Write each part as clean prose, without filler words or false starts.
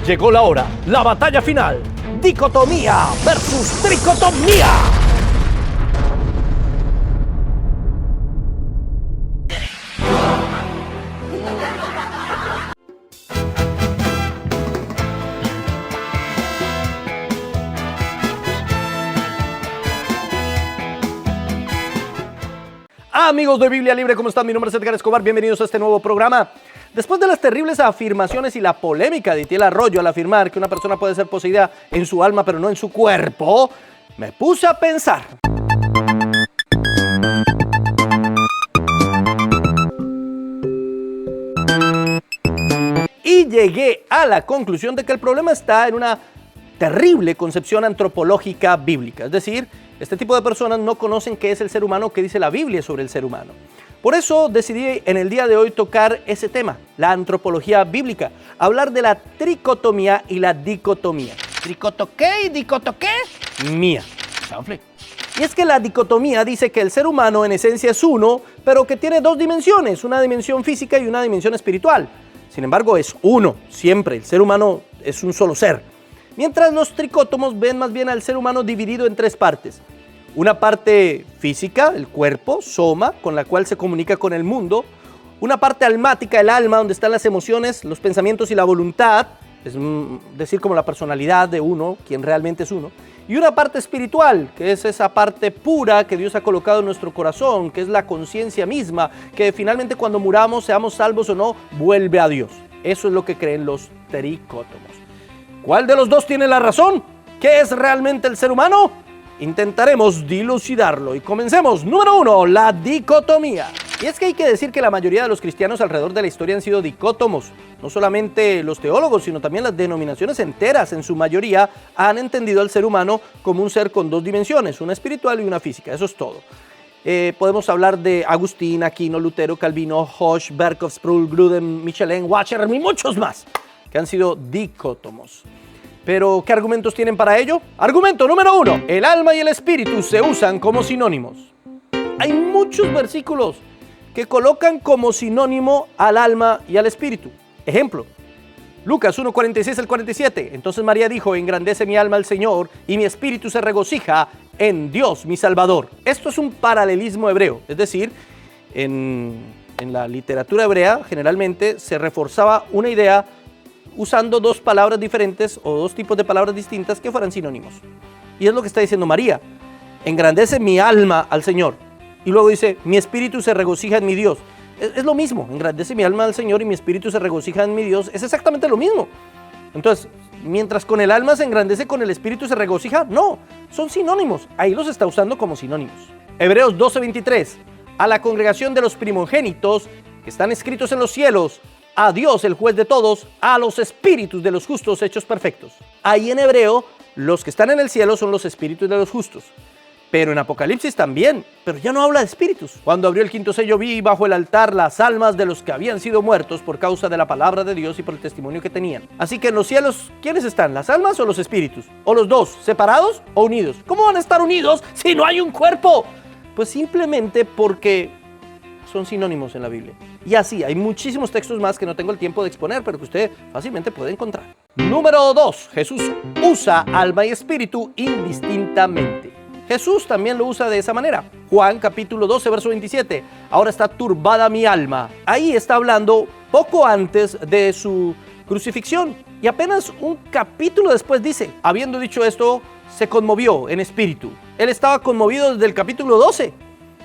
Llegó la hora, la batalla final. Dicotomía versus tricotomía. Amigos de Biblia Libre, ¿cómo están? Mi nombre es Edgar Escobar, bienvenidos a este nuevo programa. Después de las terribles afirmaciones y la polémica de Itiel Arroyo al afirmar que una persona puede ser poseída en su alma pero no en su cuerpo, me puse a pensar. Y llegué a la conclusión de que el problema está en una terrible concepción antropológica bíblica, es decir, este tipo de personas no conocen qué es el ser humano, qué dice la Biblia sobre el ser humano. Por eso decidí en el día de hoy tocar ese tema, la antropología bíblica, hablar de la tricotomía y la dicotomía. ¿Tricoto qué y dicoto qué? Mía. Y es que la dicotomía dice que el ser humano en esencia es uno, pero que tiene dos dimensiones, una dimensión física y una dimensión espiritual. Sin embargo, es uno, siempre, el ser humano es un solo ser. Mientras los tricótomos ven más bien al ser humano dividido en tres partes. Una parte física, el cuerpo, soma, con la cual se comunica con el mundo. Una parte almática, el alma, donde están las emociones, los pensamientos y la voluntad, es decir, como la personalidad de uno, quien realmente es uno. Y una parte espiritual, que es esa parte pura que Dios ha colocado en nuestro corazón, que es la conciencia misma, que finalmente cuando muramos, seamos salvos o no, vuelve a Dios. Eso es lo que creen los tricótomos. ¿Cuál de los dos tiene la razón? ¿Qué es realmente el ser humano? Intentaremos dilucidarlo y comencemos. Número 1, la dicotomía. Y es que hay que decir que la mayoría de los cristianos alrededor de la historia han sido dicótomos. No solamente los teólogos, sino también las denominaciones enteras, en su mayoría, han entendido al ser humano como un ser con dos dimensiones, una espiritual y una física. Eso es todo. Podemos hablar de Agustín, Aquino, Lutero, Calvino, Hoche, Berkov, Sproul, Grudem, Michelin, Washer y muchos más que han sido dicótomos. ¿Pero qué argumentos tienen para ello? Argumento número 1. El alma y el espíritu se usan como sinónimos. Hay muchos versículos que colocan como sinónimo al alma y al espíritu. Ejemplo, Lucas 1:46 al 47. Entonces María dijo, engrandece mi alma al Señor y mi espíritu se regocija en Dios mi Salvador. Esto es un paralelismo hebreo, es decir, en la literatura hebrea generalmente se reforzaba una idea usando dos palabras diferentes o dos tipos de palabras distintas que fueran sinónimos. Y es lo que está diciendo María. Engrandece mi alma al Señor. Y luego dice, mi espíritu se regocija en mi Dios. Es lo mismo, engrandece mi alma al Señor y mi espíritu se regocija en mi Dios. Es exactamente lo mismo. Entonces, mientras con el alma se engrandece, con el espíritu se regocija, no, son sinónimos. Ahí los está usando como sinónimos. Hebreos 12:23. A la congregación de los primogénitos que están escritos en los cielos, a Dios, el juez de todos, a los espíritus de los justos hechos perfectos. Ahí en hebreo, los que están en el cielo son los espíritus de los justos. Pero en Apocalipsis también, pero ya no habla de espíritus. Cuando abrió el quinto sello vi bajo el altar las almas de los que habían sido muertos por causa de la palabra de Dios y por el testimonio que tenían. Así que en los cielos, ¿quiénes están? ¿Las almas o los espíritus? ¿O los dos, separados o unidos? ¿Cómo van a estar unidos si no hay un cuerpo? Pues simplemente porque son sinónimos en la Biblia. Y así, hay muchísimos textos más que no tengo el tiempo de exponer, pero que usted fácilmente puede encontrar. Número 2. Jesús usa alma y espíritu indistintamente. Jesús también lo usa de esa manera. Juan capítulo 12, verso 27. Ahora está turbada mi alma. Ahí está hablando poco antes de su crucifixión. Y apenas un capítulo después dice, habiendo dicho esto, se conmovió en espíritu. Él estaba conmovido desde el capítulo 12.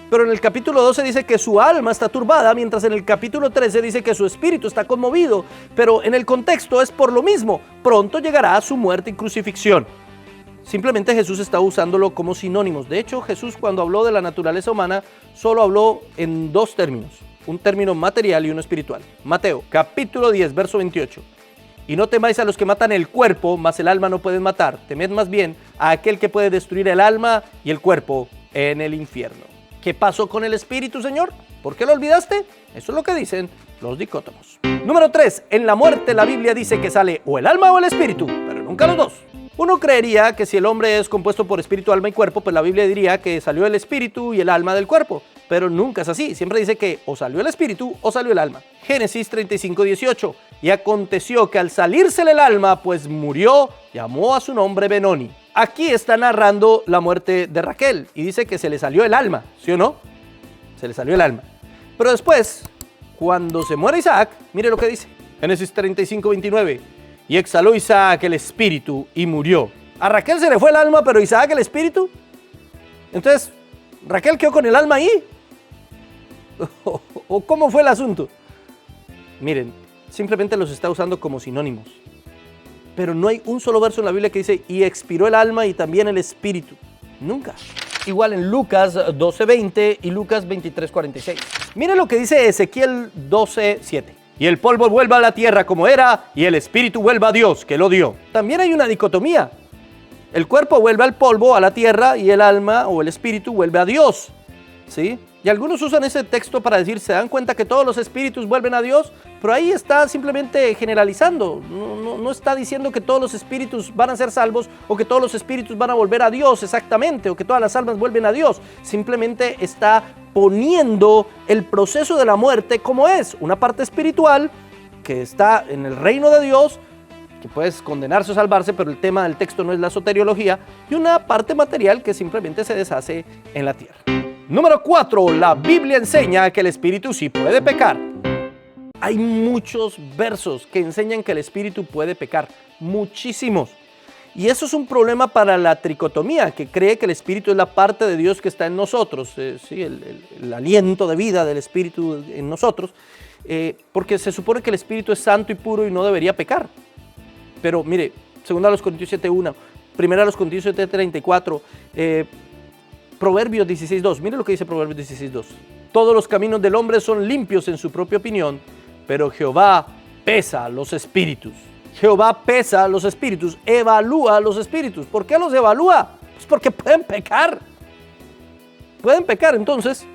Pero en el capítulo 12 dice que su alma está turbada, mientras en el capítulo 13 dice que su espíritu está conmovido. Pero en el contexto es por lo mismo. Pronto llegará su muerte y crucifixión. Simplemente Jesús está usándolo como sinónimos. De hecho, Jesús cuando habló de la naturaleza humana, solo habló en dos términos. Un término material y uno espiritual. Mateo, capítulo 10, verso 28. Y no temáis a los que matan el cuerpo, mas el alma no pueden matar. Temed más bien a aquel que puede destruir el alma y el cuerpo en el infierno. ¿Qué pasó con el espíritu, Señor? ¿Por qué lo olvidaste? Eso es lo que dicen los dicótomos. Número 3. En la muerte la Biblia dice que sale o el alma o el espíritu, pero nunca los dos. Uno creería que si el hombre es compuesto por espíritu, alma y cuerpo, pues la Biblia diría que salió el espíritu y el alma del cuerpo. Pero nunca es así. Siempre dice que o salió el espíritu o salió el alma. Génesis 35:18. Y aconteció que al salírsele el alma, pues murió, llamó a su nombre Benoni. Aquí está narrando la muerte de Raquel y dice que se le salió el alma, ¿sí o no? Se le salió el alma. Pero después, cuando se muere Isaac, mire lo que dice. Génesis 35, 29. Y exhaló Isaac el espíritu y murió. A Raquel se le fue el alma, pero Isaac el espíritu. Entonces, ¿Raquel quedó con el alma ahí? ¿O cómo fue el asunto? Miren, simplemente los está usando como sinónimos. Pero no hay un solo verso en la Biblia que dice, y expiró el alma y también el espíritu. Nunca. Igual en Lucas 12:20 y Lucas 23:46. Miren lo que dice Ezequiel 12:7. Y el polvo vuelva a la tierra como era, y el espíritu vuelva a Dios, que lo dio. También hay una dicotomía. El cuerpo vuelve al polvo, a la tierra, y el alma o el espíritu vuelve a Dios. ¿Sí? Y algunos usan ese texto para decir, ¿se dan cuenta que todos los espíritus vuelven a Dios? Pero ahí está simplemente generalizando. No está diciendo que todos los espíritus van a ser salvos o que todos los espíritus van a volver a Dios exactamente o que todas las almas vuelven a Dios. Simplemente está poniendo el proceso de la muerte como es. Una parte espiritual que está en el reino de Dios, que puedes condenarse o salvarse, pero el tema del texto no es la soteriología, y una parte material que simplemente se deshace en la tierra. Número 4, la Biblia enseña que el espíritu sí puede pecar. Hay muchos versos que enseñan que el espíritu puede pecar, muchísimos. Y eso es un problema para la tricotomía, que cree que el espíritu es la parte de Dios que está en nosotros, sí, el aliento de vida del espíritu en nosotros, porque se supone que el espíritu es santo y puro y no debería pecar. Pero mire, 2 Corintios 7:1, 1 Corintios 7:34, Proverbios 16:2. Mire lo que dice Proverbios 16:2. Todos los caminos del hombre son limpios en su propia opinión, pero Jehová pesa los espíritus. Jehová pesa los espíritus, evalúa los espíritus. ¿Por qué los evalúa? Pues porque pueden pecar. Pueden pecar. Entonces,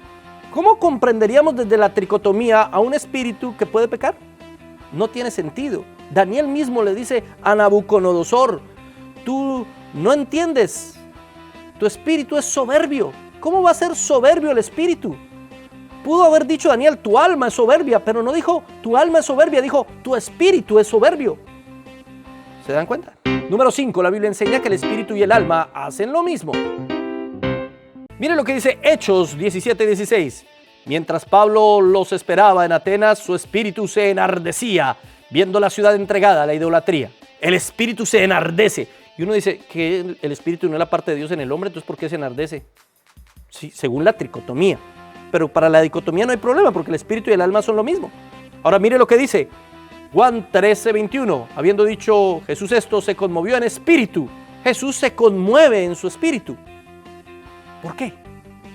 ¿cómo comprenderíamos desde la tricotomía a un espíritu que puede pecar? No tiene sentido. Daniel mismo le dice a Nabucodonosor, tú no entiendes, tu espíritu es soberbio. ¿Cómo va a ser soberbio el espíritu? Pudo haber dicho Daniel, tu alma es soberbia, pero no dijo, tu alma es soberbia, dijo, tu espíritu es soberbio. ¿Se dan cuenta? Número 5, la Biblia enseña que el espíritu y el alma hacen lo mismo. Miren lo que dice Hechos 17:16. Mientras Pablo los esperaba en Atenas, su espíritu se enardecía, viendo la ciudad entregada a la idolatría. El espíritu se enardece. Y uno dice que el espíritu no es la parte de Dios en el hombre, entonces ¿por qué se enardece? Sí, según la tricotomía. Pero para la dicotomía no hay problema, porque el espíritu y el alma son lo mismo. Ahora mire lo que dice Juan 13:21. Habiendo dicho Jesús esto, se conmovió en espíritu. Jesús se conmueve en su espíritu. ¿Por qué?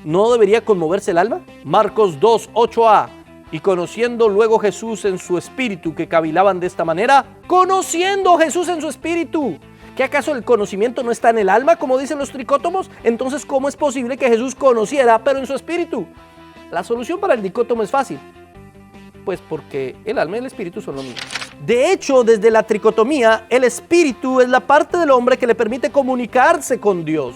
¿No debería conmoverse el alma? Marcos 2:8a. Y conociendo luego Jesús en su espíritu, que cavilaban de esta manera, conociendo Jesús en su espíritu. ¿Qué acaso el conocimiento no está en el alma, como dicen los tricótomos? Entonces, ¿cómo es posible que Jesús conociera, pero en su espíritu? La solución para el dicótomo es fácil. Pues porque el alma y el espíritu son lo mismo. De hecho, desde la tricotomía, el espíritu es la parte del hombre que le permite comunicarse con Dios.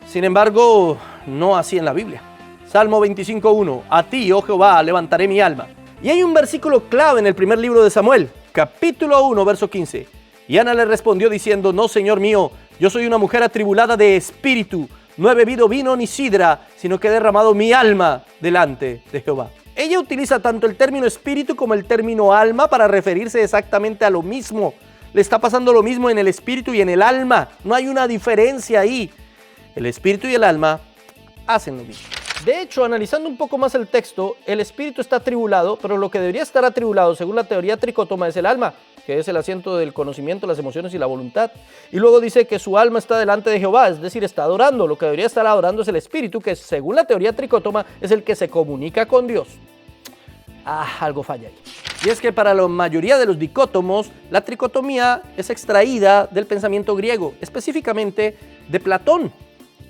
Sin embargo, no así en la Biblia. Salmo 25:1. A ti, oh Jehová, levantaré mi alma. Y hay un versículo clave en el primer libro de Samuel, capítulo 1, verso 15. Y Ana le respondió diciendo, no, Señor mío, yo soy una mujer atribulada de espíritu. No he bebido vino ni sidra, sino que he derramado mi alma delante de Jehová. Ella utiliza tanto el término espíritu como el término alma para referirse exactamente a lo mismo. Le está pasando lo mismo en el espíritu y en el alma. No hay una diferencia ahí. El espíritu y el alma hacen lo mismo. De hecho, analizando un poco más el texto, el espíritu está atribulado, pero lo que debería estar atribulado, según la teoría tricótoma, es el alma, que es el asiento del conocimiento, las emociones y la voluntad. Y luego dice que su alma está delante de Jehová, es decir, está adorando. Lo que debería estar adorando es el espíritu, que según la teoría tricótoma es el que se comunica con Dios. Algo falla ahí. Y es que para la mayoría de los dicótomos, la tricotomía es extraída del pensamiento griego, específicamente de Platón.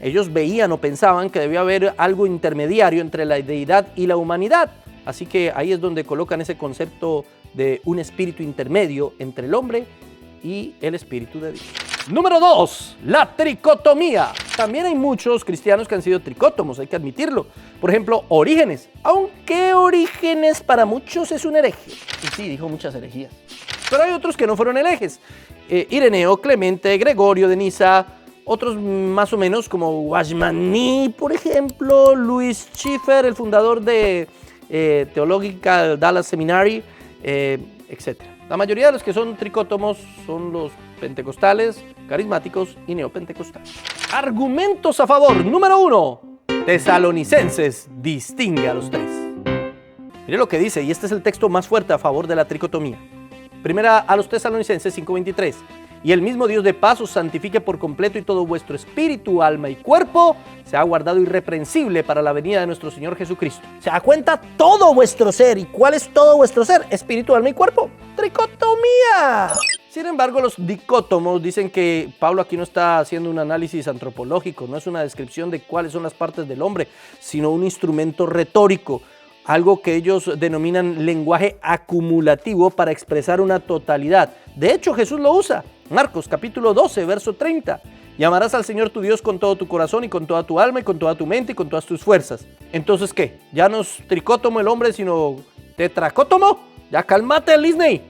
Ellos veían o pensaban que debía haber algo intermediario entre la deidad y la humanidad. Así que ahí es donde colocan ese concepto de un espíritu intermedio entre el hombre y el espíritu de Dios. Número 2, la tricotomía. También hay muchos cristianos que han sido tricótomos, hay que admitirlo. Por ejemplo, Orígenes. Aunque Orígenes para muchos es un hereje. Y sí, dijo muchas herejías. Pero hay otros que no fueron herejes. Ireneo, Clemente, Gregorio de Niza, otros más o menos como Washmani, por ejemplo, Louis Schiffer, el fundador de Theological Dallas Seminary, etc. La mayoría de los que son tricótomos son los pentecostales, carismáticos y neopentecostales. Argumentos a favor. Número 1. Tesalonicenses distingue a los tres. Mire lo que dice, y este es el texto más fuerte a favor de la tricotomía. Primera a los Tesalonicenses 5:23. Y el mismo Dios de paz os santifique por completo y todo vuestro espíritu, alma y cuerpo se ha guardado irreprensible para la venida de nuestro Señor Jesucristo. Se da cuenta todo vuestro ser. ¿Y cuál es todo vuestro ser? Espíritu, alma y cuerpo. ¡Tricotomía! Sin embargo, los dicótomos dicen que Pablo aquí no está haciendo un análisis antropológico, no es una descripción de cuáles son las partes del hombre, sino un instrumento retórico. Algo que ellos denominan lenguaje acumulativo para expresar una totalidad. De hecho, Jesús lo usa. Marcos capítulo 12, verso 30. Y amarás al Señor tu Dios con todo tu corazón y con toda tu alma y con toda tu mente y con todas tus fuerzas. Entonces, ¿qué? ¿Ya no es tricótomo el hombre, sino tetracótomo? Ya cálmate, Disney.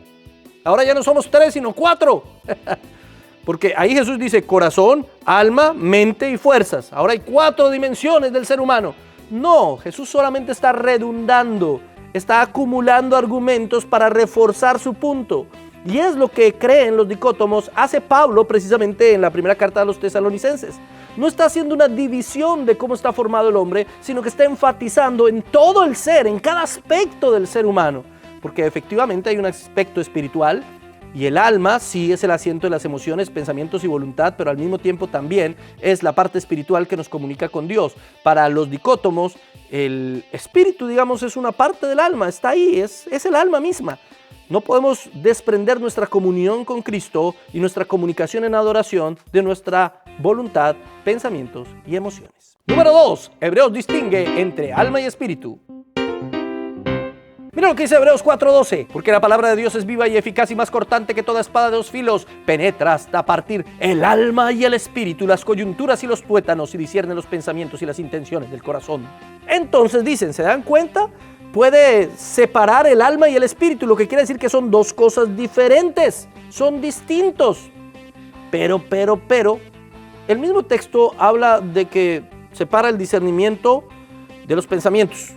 Ahora ya no somos 3, sino 4. Porque ahí Jesús dice corazón, alma, mente y fuerzas. Ahora hay 4 dimensiones del ser humano. No, Jesús solamente está redundando, está acumulando argumentos para reforzar su punto. Y es lo que creen los dicótomos, hace Pablo precisamente en la primera carta a los Tesalonicenses. No está haciendo una división de cómo está formado el hombre, sino que está enfatizando en todo el ser, en cada aspecto del ser humano. Porque efectivamente hay un aspecto espiritual, y el alma sí es el asiento de las emociones, pensamientos y voluntad, pero al mismo tiempo también es la parte espiritual que nos comunica con Dios. Para los dicótomos, el espíritu, digamos, es una parte del alma, está ahí, es el alma misma. No podemos desprender nuestra comunión con Cristo y nuestra comunicación en adoración de nuestra voluntad, pensamientos y emociones. Número 2. Hebreos distingue entre alma y espíritu. Mira lo que dice Hebreos 4:12, porque la palabra de Dios es viva y eficaz y más cortante que toda espada de 2 filos, penetra hasta partir el alma y el espíritu, las coyunturas y los tuétanos, y discierne los pensamientos y las intenciones del corazón. Entonces dicen, ¿se dan cuenta? Puede separar el alma y el espíritu, lo que quiere decir que son 2 cosas diferentes, son distintos. Pero, el mismo texto habla de que separa el discernimiento de los pensamientos.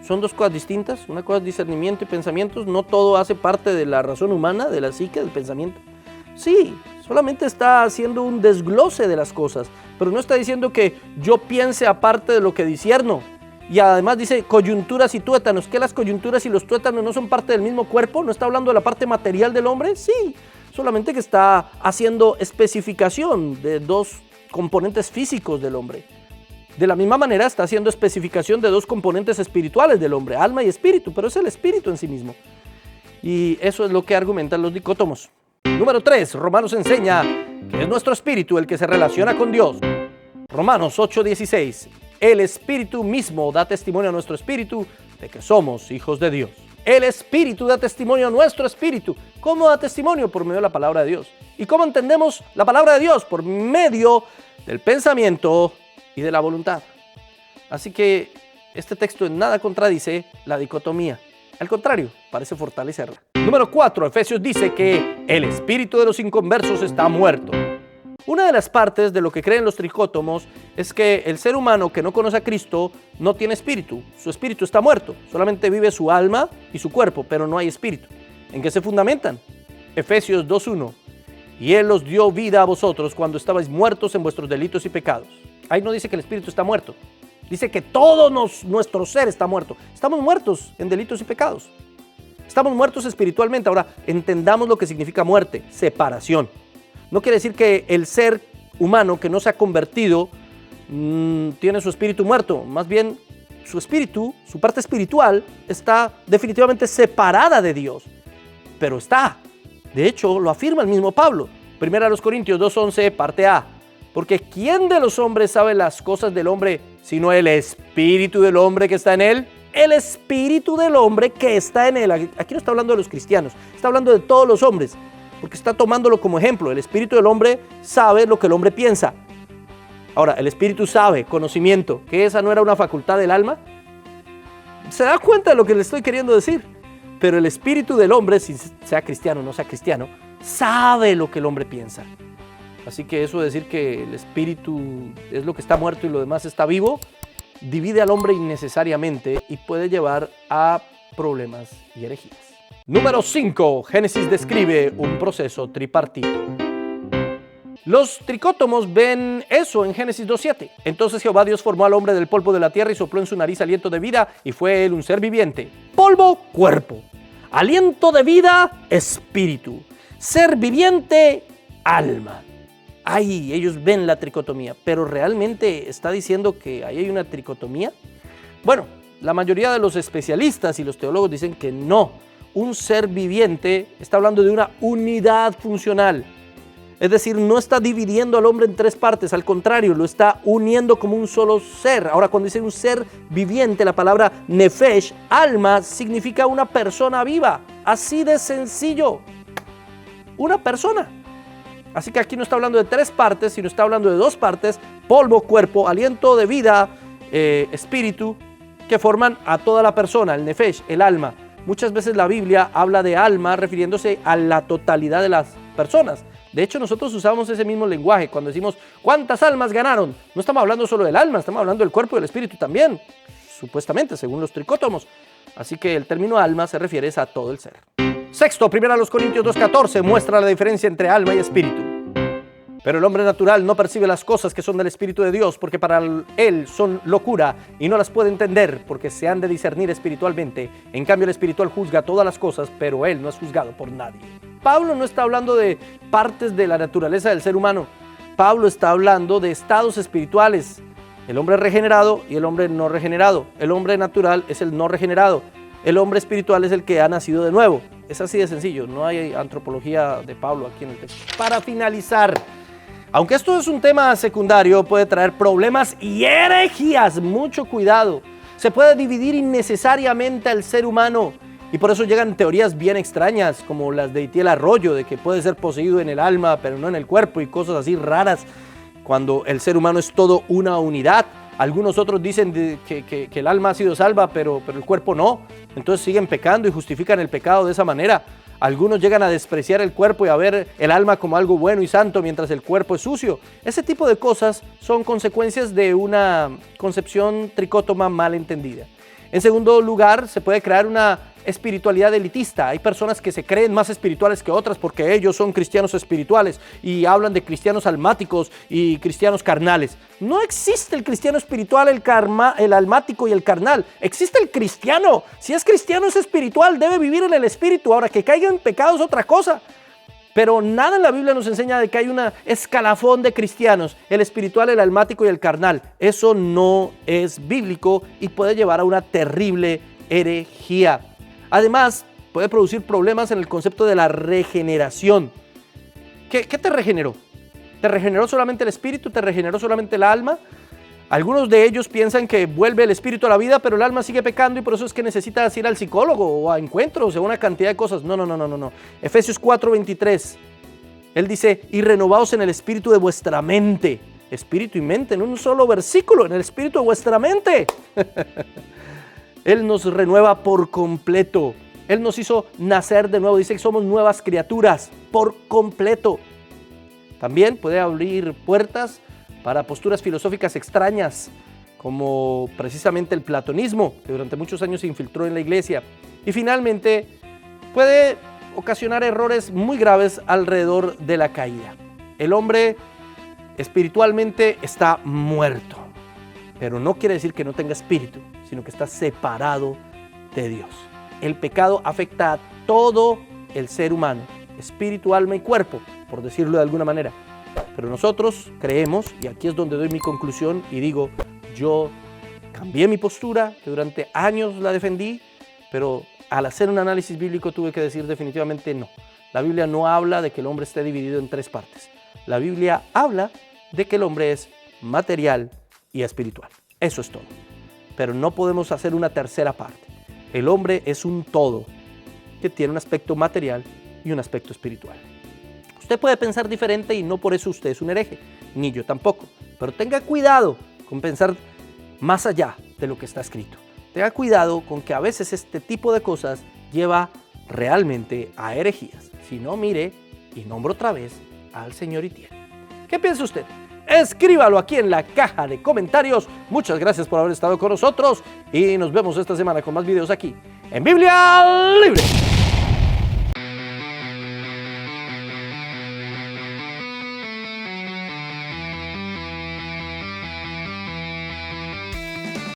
Son 2 cosas distintas, una cosa es discernimiento y pensamientos, no todo hace parte de la razón humana, de la psique, del pensamiento. Sí, solamente está haciendo un desglose de las cosas, pero no está diciendo que yo piense aparte de lo que discierno. Y además dice coyunturas y tuétanos, ¿que las coyunturas y los tuétanos no son parte del mismo cuerpo? ¿No está hablando de la parte material del hombre? Sí, solamente que está haciendo especificación de 2 componentes físicos del hombre. De la misma manera está haciendo especificación de 2 componentes espirituales del hombre, alma y espíritu, pero es el espíritu en sí mismo. Y eso es lo que argumentan los dicótomos. Número 3, Romanos enseña que es nuestro espíritu el que se relaciona con Dios. Romanos 8:16, el espíritu mismo da testimonio a nuestro espíritu de que somos hijos de Dios. El espíritu da testimonio a nuestro espíritu. ¿Cómo da testimonio? Por medio de la palabra de Dios. ¿Y cómo entendemos la palabra de Dios? Por medio del pensamiento y de la voluntad. Así que este texto en nada contradice la dicotomía. Al contrario, parece fortalecerla. Número 4, Efesios dice que el espíritu de los inconversos está muerto. Una de las partes de lo que creen los tricótomos es que el ser humano que no conoce a Cristo no tiene espíritu. Su espíritu está muerto. Solamente vive su alma y su cuerpo, pero no hay espíritu. ¿En qué se fundamentan? Efesios 2:1. Y Él os dio vida a vosotros cuando estabais muertos en vuestros delitos y pecados. Ahí no dice que el espíritu está muerto. Dice que todo nuestro ser está muerto. Estamos muertos en delitos y pecados. Estamos muertos espiritualmente. Ahora, entendamos lo que significa muerte, separación. No quiere decir que el ser humano que no se ha convertido tiene su espíritu muerto. Más bien, su espíritu, su parte espiritual, está definitivamente separada de Dios. Pero está. De hecho, lo afirma el mismo Pablo. 1 Corintios 2:11, parte A. Porque ¿quién de los hombres sabe las cosas del hombre sino el espíritu del hombre que está en él? El espíritu del hombre que está en él. Aquí no está hablando de los cristianos, está hablando de todos los hombres. porque está tomándolo como ejemplo. El espíritu del hombre sabe lo que el hombre piensa. Ahora, el espíritu sabe, conocimiento, que esa no era una facultad del alma. ¿Se da cuenta de lo que le estoy queriendo decir? Pero el espíritu del hombre, si sea cristiano o no sea cristiano, sabe lo que el hombre piensa. Así que eso de decir que el espíritu es lo que está muerto y lo demás está vivo, divide al hombre innecesariamente y puede llevar a problemas y herejías. Número 5. Génesis describe un proceso tripartito. Los tricótomos ven eso en Génesis 2:7. Entonces Jehová Dios formó al hombre del polvo de la tierra y sopló en su nariz aliento de vida y fue él un ser viviente. Polvo, cuerpo. Aliento de vida, espíritu. Ser viviente, alma. Ahí ellos ven la tricotomía, pero ¿realmente está diciendo que ahí hay una tricotomía? Bueno, la mayoría de los especialistas y los teólogos dicen que no. Un ser viviente está hablando de una unidad funcional. Es decir, no está dividiendo al hombre en tres partes, al contrario, lo está uniendo como un solo ser. Ahora, cuando dice un ser viviente, la palabra nefesh, alma, significa una persona viva. Así de sencillo. Una persona. Así que aquí no está hablando de tres partes, sino está hablando de dos partes: polvo, cuerpo, aliento de vida, espíritu, que forman a toda la persona, el nefesh, el alma. Muchas veces la Biblia habla de alma refiriéndose a la totalidad de las personas. De hecho, nosotros usamos ese mismo lenguaje cuando decimos ¿cuántas almas ganaron? No estamos hablando solo del alma, estamos hablando del cuerpo y del espíritu también, supuestamente, según los tricótomos. Así que el término alma se refiere a todo el ser. Sexto, 1 Corintios 2:14 muestra la diferencia entre alma y espíritu. Pero el hombre natural no percibe las cosas que son del Espíritu de Dios, porque para él son locura y no las puede entender, porque se han de discernir espiritualmente. En cambio, el espiritual juzga todas las cosas, pero él no es juzgado por nadie. Pablo no está hablando de partes de la naturaleza del ser humano. Pablo está hablando de estados espirituales. El hombre regenerado y el hombre no regenerado. El hombre natural es el no regenerado. El hombre espiritual es el que ha nacido de nuevo. Es así de sencillo. No hay antropología de Pablo aquí en el texto. Para finalizar, aunque esto es un tema secundario, puede traer problemas y herejías. Mucho cuidado. Se puede dividir innecesariamente al ser humano. Y por eso llegan teorías bien extrañas, como las de Itiel Arroyo, de que puede ser poseído en el alma, pero no en el cuerpo, y cosas así raras, cuando el ser humano es todo una unidad. Algunos otros dicen que el alma ha sido salva, pero el cuerpo no. Entonces siguen pecando y justifican el pecado de esa manera. Algunos llegan a despreciar el cuerpo y a ver el alma como algo bueno y santo, mientras el cuerpo es sucio. Ese tipo de cosas son consecuencias de una concepción tricótoma mal entendida. En segundo lugar, se puede crear una espiritualidad elitista. Hay personas que se creen más espirituales que otras porque ellos son cristianos espirituales y hablan de cristianos almáticos y cristianos carnales. No existe el cristiano espiritual, el almático y el carnal. Existe el cristiano. Si es cristiano, es espiritual, debe vivir en el espíritu. Ahora, que caiga en pecado es otra cosa. Pero nada en la Biblia nos enseña de que hay una escalafón de cristianos, el espiritual, el almático y el carnal. Eso no es bíblico y puede llevar a una terrible herejía. Además, puede producir problemas en el concepto de la regeneración. ¿Qué te regeneró? ¿Te regeneró solamente el espíritu? ¿Te regeneró solamente el alma? Algunos de ellos piensan que vuelve el espíritu a la vida, pero el alma sigue pecando y por eso es que necesitas ir al psicólogo o a encuentros o una cantidad de cosas. No. Efesios 4:23. Él dice, y renovaos en el espíritu de vuestra mente. Espíritu y mente, en un solo versículo, en el espíritu de vuestra mente. Él nos renueva por completo. Él nos hizo nacer de nuevo. Dice que somos nuevas criaturas por completo. También puede abrir puertas para posturas filosóficas extrañas, como precisamente el platonismo, que durante muchos años se infiltró en la iglesia. Y finalmente, puede ocasionar errores muy graves alrededor de la caída. El hombre espiritualmente está muerto, pero no quiere decir que no tenga espíritu, sino que está separado de Dios. El pecado afecta a todo el ser humano, espíritu, alma y cuerpo, por decirlo de alguna manera. Pero nosotros creemos, y aquí es donde doy mi conclusión y digo, yo cambié mi postura, que durante años la defendí, pero al hacer un análisis bíblico tuve que decir definitivamente no. La Biblia no habla de que el hombre esté dividido en tres partes. La Biblia habla de que el hombre es material y espiritual. Eso es todo. Pero no podemos hacer una tercera parte. El hombre es un todo que tiene un aspecto material y un aspecto espiritual. Usted puede pensar diferente y no por eso usted es un hereje, ni yo tampoco. Pero tenga cuidado con pensar más allá de lo que está escrito. Tenga cuidado con que a veces este tipo de cosas lleva realmente a herejías. Si no, mire y nombro otra vez al Señor Itiel. ¿Qué piensa usted? Escríbalo aquí en la caja de comentarios. Muchas gracias por haber estado con nosotros y nos vemos esta semana con más videos aquí en Biblia Libre.